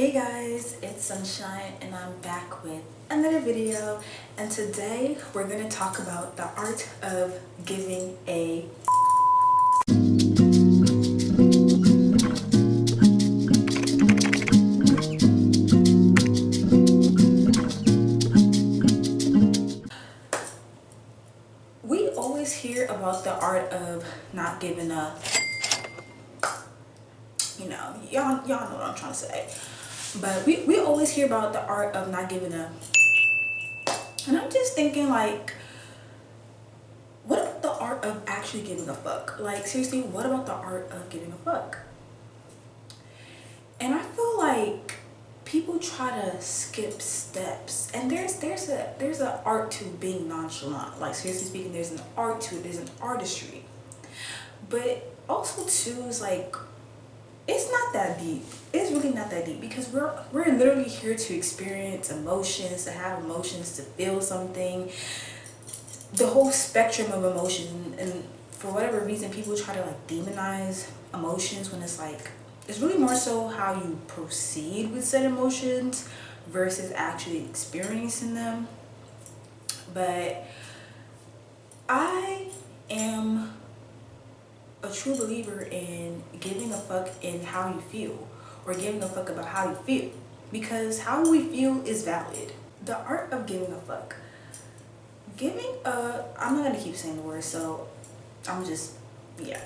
Hey guys, it's Sunshine and I'm back with another video, and today we're going to talk about the art of giving a We always hear about the art of not giving up. Y'all know what I'm trying to say. But we always hear about the art of not giving up. And I'm just thinking, like, what about the art of actually giving a fuck? Like, seriously, what about the art of giving a fuck? And I feel like people try to skip steps, and there's an art to being nonchalant. Like, seriously speaking, there's an art to it. There's an artistry, but also too is like, it's not that deep. It's really not that deep, because we're literally here to experience emotions, to have emotions, to feel something, the whole spectrum of emotion. And for whatever reason, people try to like demonize emotions when it's like, it's really more so how you proceed with said emotions versus actually experiencing them. But I am a true believer in giving a fuck in how you feel, or giving a fuck about how you feel, because how we feel is valid. The art of giving a fuck. I'm not gonna keep saying the word, so I'm just, yeah.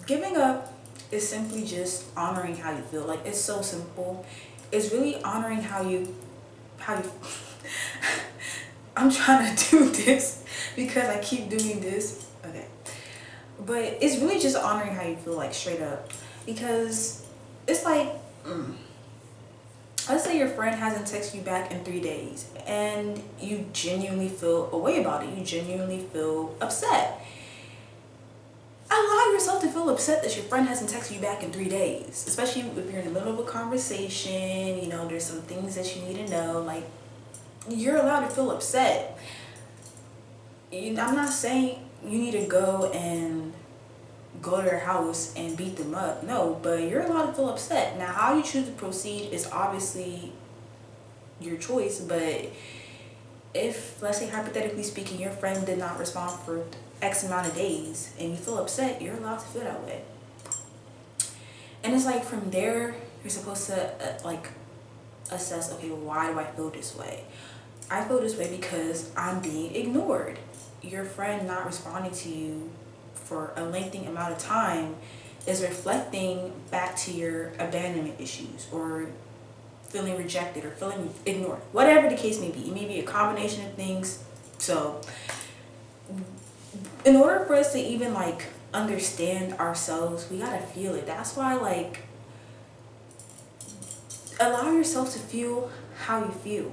Giving up is simply just honoring how you feel. Like, it's so simple. It's really honoring how you I'm trying to do this because I keep doing this. Okay. But it's really just honoring how you feel, like, straight up. Because it's like, let's say your friend hasn't texted you back in 3 days and you genuinely feel a way about it. You genuinely feel upset. Allow yourself to feel upset that your friend hasn't texted you back in 3 days. Especially if you're in the middle of a conversation, you know, there's some things that you need to know. Like, you're allowed to feel upset. I'm not saying you need to go to their house and beat them up. No, but you're allowed to feel upset. Now, how you choose to proceed is obviously your choice, but if, let's say, hypothetically speaking, your friend did not respond for X amount of days and you feel upset, you're allowed to feel that way. And it's like, from there, you're supposed to like assess, okay, why do I feel this way? I feel this way because I'm being ignored. Your friend not responding to you for a lengthy amount of time is reflecting back to your abandonment issues, or feeling rejected, or feeling ignored, whatever the case may be. It may be a combination of things. So in order for us to even like understand ourselves, we gotta feel it. That's why, like, allow yourself to feel how you feel.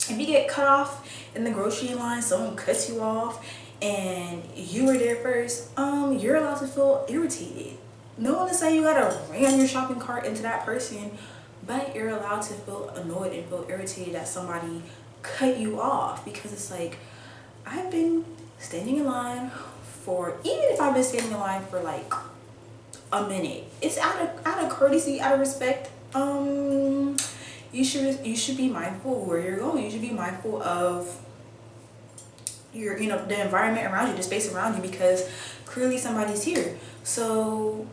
If you get cut off in the grocery line, someone cuts you off and you were there first, you're allowed to feel irritated. No one is saying you gotta ram your shopping cart into that person, but you're allowed to feel annoyed and feel irritated that somebody cut you off. Because it's like, I've been standing in line for, even if I've been standing in line for like a minute, it's out of courtesy, out of respect. You should be mindful of where you're going. You should be mindful of your, the environment around you, the space around you, because clearly somebody's here. So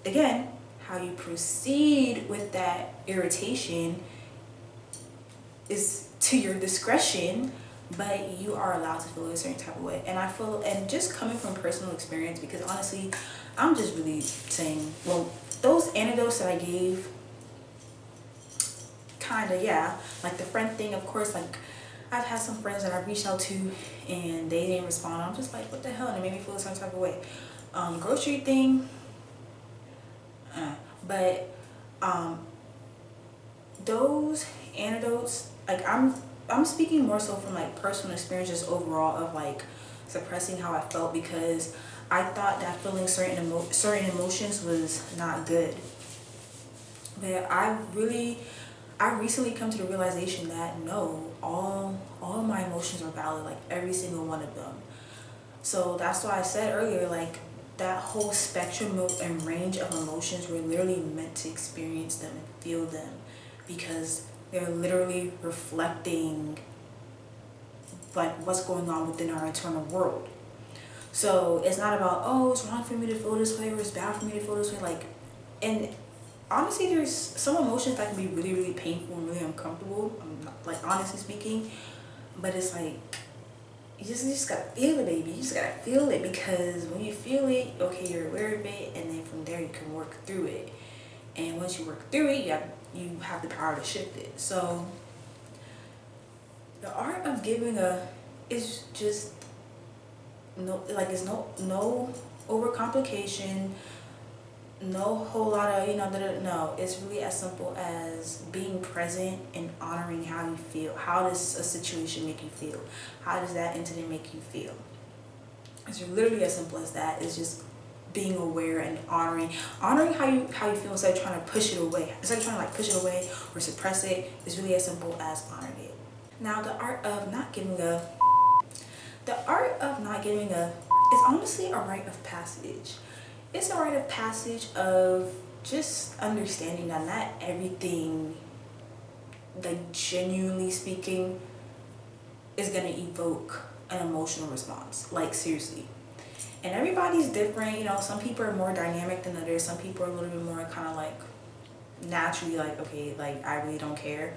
again, how you proceed with that irritation is to your discretion, but you are allowed to feel a certain type of way. And I feel, and just coming from personal experience, because honestly, I'm just really saying, well, those anecdotes that I gave, kinda, yeah, like the friend thing, of course, like, I've had some friends that I've reached out to and they didn't respond. I'm just like, what the hell? And it made me feel a certain type of way. Grocery thing, but those anecdotes, like, I'm speaking more so from like personal experiences overall, of like suppressing how I felt, because I thought that feeling certain emotions was not good. But I recently come to the realization that no, all of my emotions are valid, like every single one of them. So that's why I said earlier, like, that whole spectrum and range of emotions, we're literally meant to experience them and feel them, because they're literally reflecting like what's going on within our internal world. So it's not about, oh, it's wrong for me to feel this way or it's bad for me to feel this way. Like, and honestly, there's some emotions that can be really, really painful and really uncomfortable, like honestly speaking. But it's like, you just gotta feel it, baby. You just gotta feel it, because when you feel it, okay, you're aware of it, and then from there you can work through it. And once you work through it, you have the power to shift it. So the art of giving a is just it's no overcomplication, no whole lot of no. It's really as simple as being present and honoring how you feel. How does a situation make you feel? How does that incident make you feel? It's literally as simple as that. It's just being aware and honoring how you feel, instead of trying to push it away. Instead of trying to like push it away or suppress it, it's really as simple as honoring it. Now the art of not giving a is honestly a rite of passage. It's a rite of passage of just understanding that not everything, like genuinely speaking, is gonna evoke an emotional response. Like seriously. And everybody's different, some people are more dynamic than others. Some people are a little bit more kind of like naturally like, okay, like I really don't care.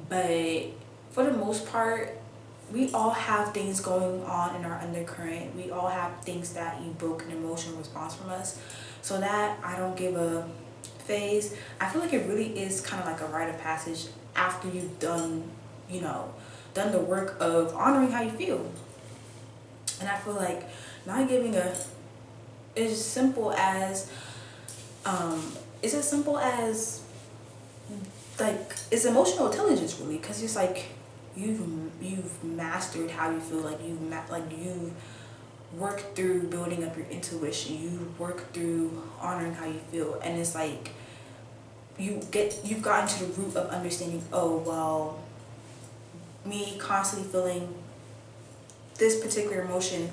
But for the most part, we all have things going on in our undercurrent. We all have things that evoke an emotional response from us. So that I don't give a phase. I feel like it really is kind of like a rite of passage after you've done the work of honoring how you feel. And I feel like not giving a is as simple as like it's emotional intelligence really, because it's like you've mastered how you feel, like you've worked through building up your intuition, you work through honoring how you feel, and it's like you've gotten to the root of understanding, oh well, me constantly feeling this particular emotion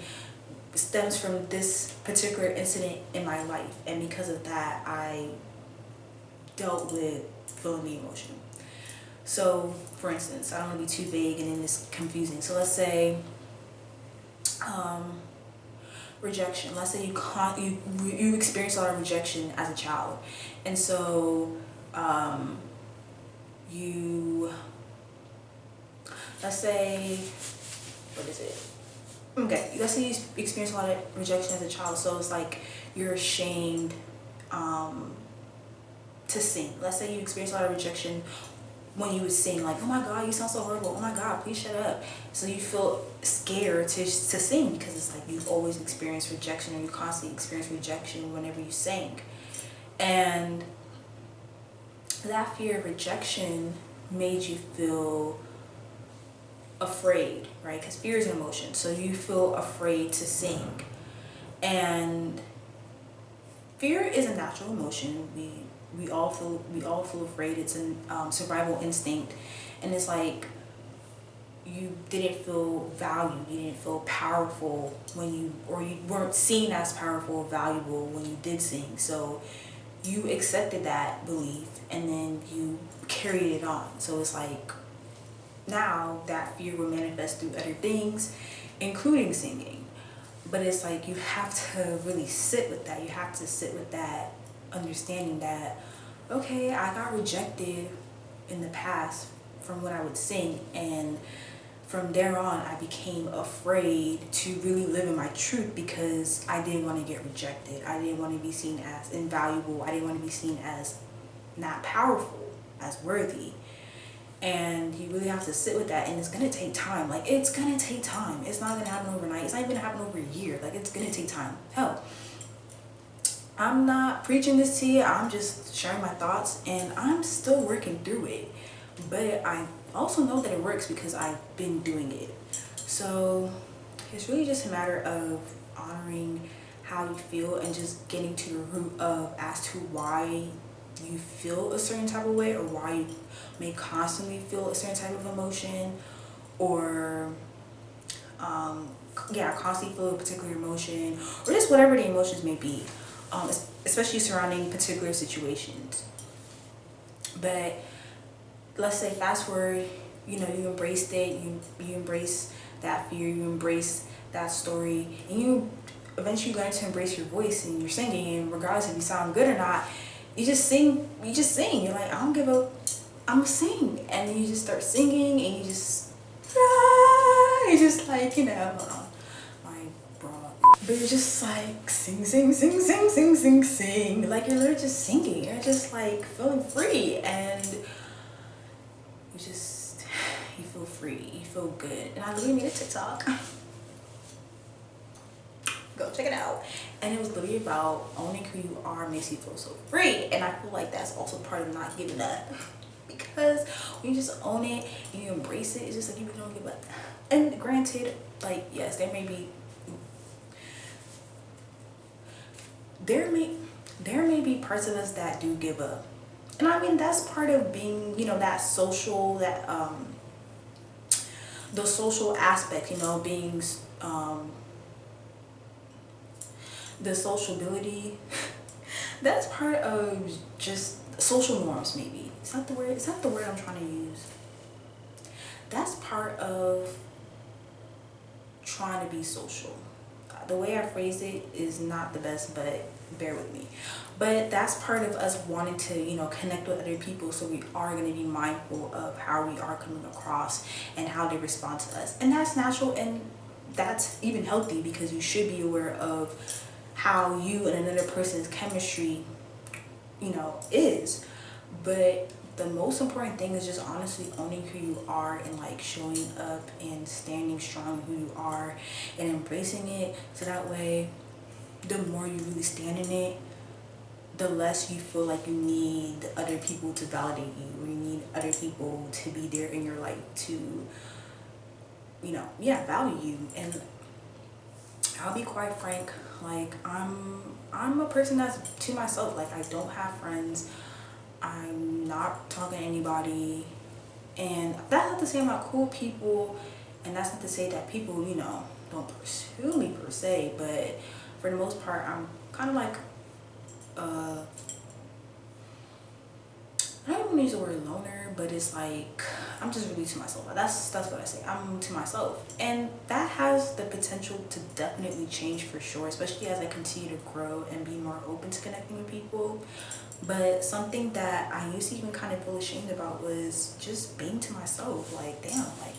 stems from this particular incident in my life, and because of that I dealt with feeling the emotion. So for instance, I don't want to be too vague and then it's confusing. So let's say rejection. Let's say you experience a lot of rejection as a child, and so you let's say, what is it? Okay, let's say you experience a lot of rejection as a child, so it's like you're ashamed to sing. Let's say you experience a lot of rejection when you would sing, like, oh my god, you sound so horrible, oh my god, please shut up. So you feel scared to sing, because it's like you've always experienced rejection, or you constantly experience rejection whenever you sing. And that fear of rejection made you feel afraid, right? Because fear is an emotion, so you feel afraid to sing. And fear is a natural emotion. We all feel afraid. It's a survival instinct, and it's like you didn't feel valued, you didn't feel powerful you weren't seen as powerful or valuable when you did sing. So you accepted that belief and then you carried it on. So it's like now that fear will manifest through other things, including singing. But it's like you have to really sit with that. You have to sit with that understanding that, okay, I got rejected in the past from when I would sing, and from there on I became afraid to really live in my truth because I didn't want to get rejected. I didn't want to be seen as invaluable. I didn't want to be seen as not powerful, as worthy. And you really have to sit with that, and it's gonna take time. Like, it's gonna take time. It's not gonna happen overnight. It's not even gonna happen over a year. Like, it's gonna take time. Hell, I'm not preaching this to you. I'm just sharing my thoughts, and I'm still working through it. But I also know that it works because I've been doing it. So it's really just a matter of honoring how you feel and just getting to the root of as to why you feel a certain type of way, or why you may constantly feel a certain type of emotion, or yeah, constantly feel a particular emotion, or just whatever the emotions may be, especially surrounding particular situations. But let's say fast forward, you know, you embraced it, you embrace that fear, you embrace that story, and you eventually learn to embrace your voice and your singing, and regardless if you sound good or not, you just sing. You're like, I don't give a, I'm gonna sing. And then you just start singing and you just, you're just like, you know, hold on, my bra. But you're just like, sing, sing, sing, sing, sing, sing, sing. Like, you're literally just singing. You're just like feeling free, and you just, you feel free, you feel good. And I literally made a TikTok. Go check it out. And it was literally about owning who you are makes you feel so free. And I feel like that's also part of not giving up. Because when you just own it and you embrace it, it's just like you don't give up. And granted, like, yes, there may be parts of us that do give up. And I mean, that's part of being, you know, that social, the social aspect, you know, being the sociability. That's part of just social norms, maybe. Is that the word? Is that the word I'm trying to use? That's part of trying to be social. The way I phrase it is not the best, but bear with me. But that's part of us wanting to, you know, connect with other people, so we are going to be mindful of how we are coming across and how they respond to us. And that's natural, and that's even healthy, because you should be aware of how you and another person's chemistry, you know, is. But the most important thing is just honestly owning who you are, and like showing up and standing strong in who you are and embracing it, so that way the more you really stand in it, the less you feel like you need other people to validate you, or you need other people to be there in your life to, you know, yeah, value you. And I'll be quite frank, like I'm a person that's to myself. Like, I don't have friends, I'm not talking to anybody. And that's not to say I'm not cool people, and that's not to say that people, you know, don't pursue me per se, but for the most part, I'm kind of like, I don't even use the word loner, but it's like, I'm just really to myself. That's what I say. I'm to myself. And that has the potential to definitely change for sure, especially as I continue to grow and be more open to connecting with people. But something that I used to even kind of feel ashamed about was just being to myself. Like, damn, like,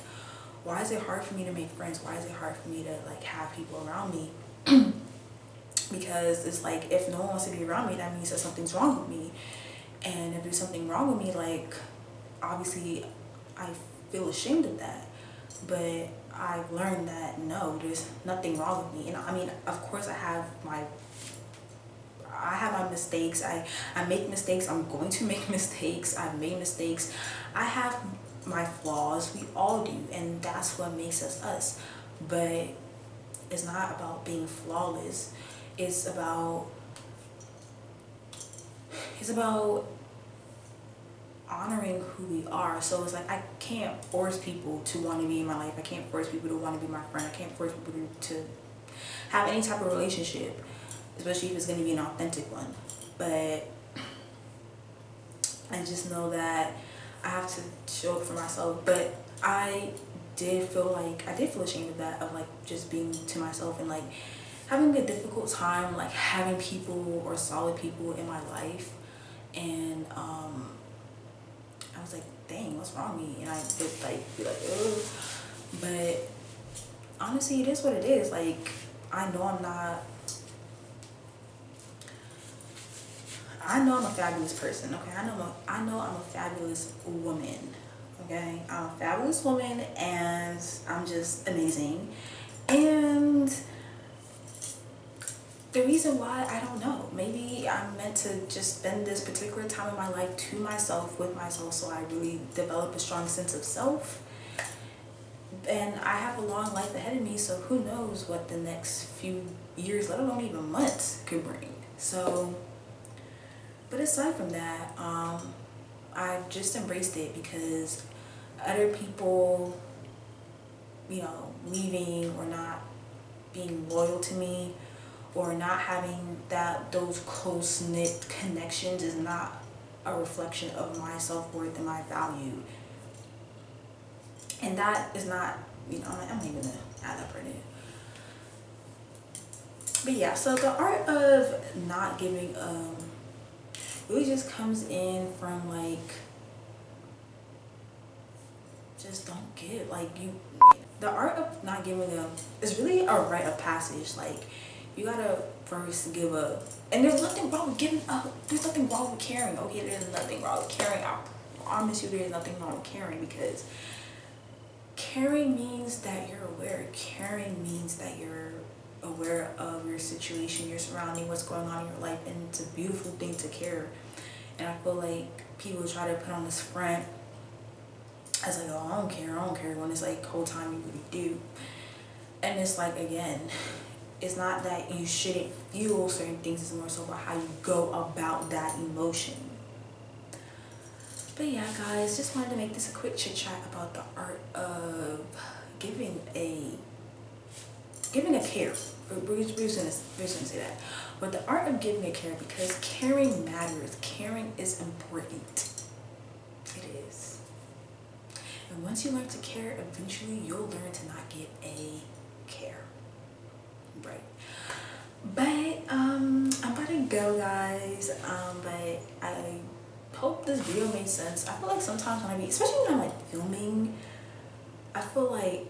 why is it hard for me to make friends? Why is it hard for me to like have people around me? Because it's like, if no one wants to be around me, that means that something's wrong with me. And if there's something wrong with me, like, obviously I feel ashamed of that. But I've learned that no, there's nothing wrong with me. And I mean, of course I have my mistakes. I make mistakes. I'm going to make mistakes. I've made mistakes. I have my flaws. We all do. And that's what makes us us. But it's not about being flawless. It's about honoring who we are. So it's like, I can't force people to want to be in my life. I can't force people to want to be my friend. I can't force people to have any type of relationship, especially if it's going to be an authentic one. But I just know that I have to show up for myself. But I did feel ashamed of that, of like just being to myself and like having a difficult time like having people or solid people in my life. And I was like, dang, what's wrong with me? And I would like be like, oh. But honestly, it is what it is. Like, I know I'm a fabulous person, okay? I know I'm a fabulous woman, okay? I'm a fabulous woman, and I'm just amazing. And the reason why, I don't know. Maybe I'm meant to just spend this particular time in my life to myself, with myself, so I really develop a strong sense of self. And I have a long life ahead of me, so who knows what the next few years, let alone even months, could bring. So, but aside from that, I've just embraced it, because other people, you know, leaving or not being loyal to me or not having those close-knit connections is not a reflection of my self-worth and my value. And that is not, I'm not even gonna add that part in. But yeah, so the art of not giving really just comes in from like, just don't give. Like, the art of not giving is really a rite of passage. Like, you gotta first give up. And there's nothing wrong with giving up. There's nothing wrong with caring. Okay, there's nothing wrong with caring. I promise you there's nothing wrong with caring, because caring means that you're aware. Caring means that you're aware of your situation, your surrounding, what's going on in your life, and it's a beautiful thing to care. And I feel like people try to put on this front as like, oh, I don't care, when it's like whole time you really do. And it's like, again, it's not that you shouldn't feel certain things, it's more so about how you go about that emotion. But yeah, guys, just wanted to make this a quick chit chat about the art of giving a care. Bruce gonna say that. But the art of giving a care, because caring matters. Caring is important. It is. And once you learn to care, eventually you'll learn to not give a care. Right. But I'm about to go, guys. But I hope this video made sense. I feel like sometimes when especially when I'm like filming, I feel like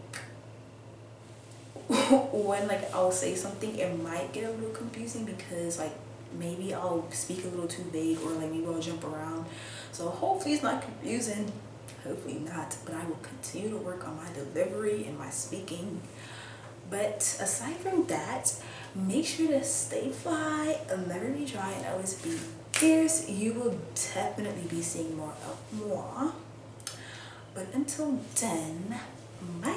when like I'll say something, it might get a little confusing, because like maybe I'll speak a little too vague, or like maybe I'll jump around. So hopefully it's not confusing. Hopefully not. But I will continue to work on my delivery and my speaking. But aside from that, make sure to stay fly, never be dry, and always be fierce. You will definitely be seeing more of moi. But until then, bye.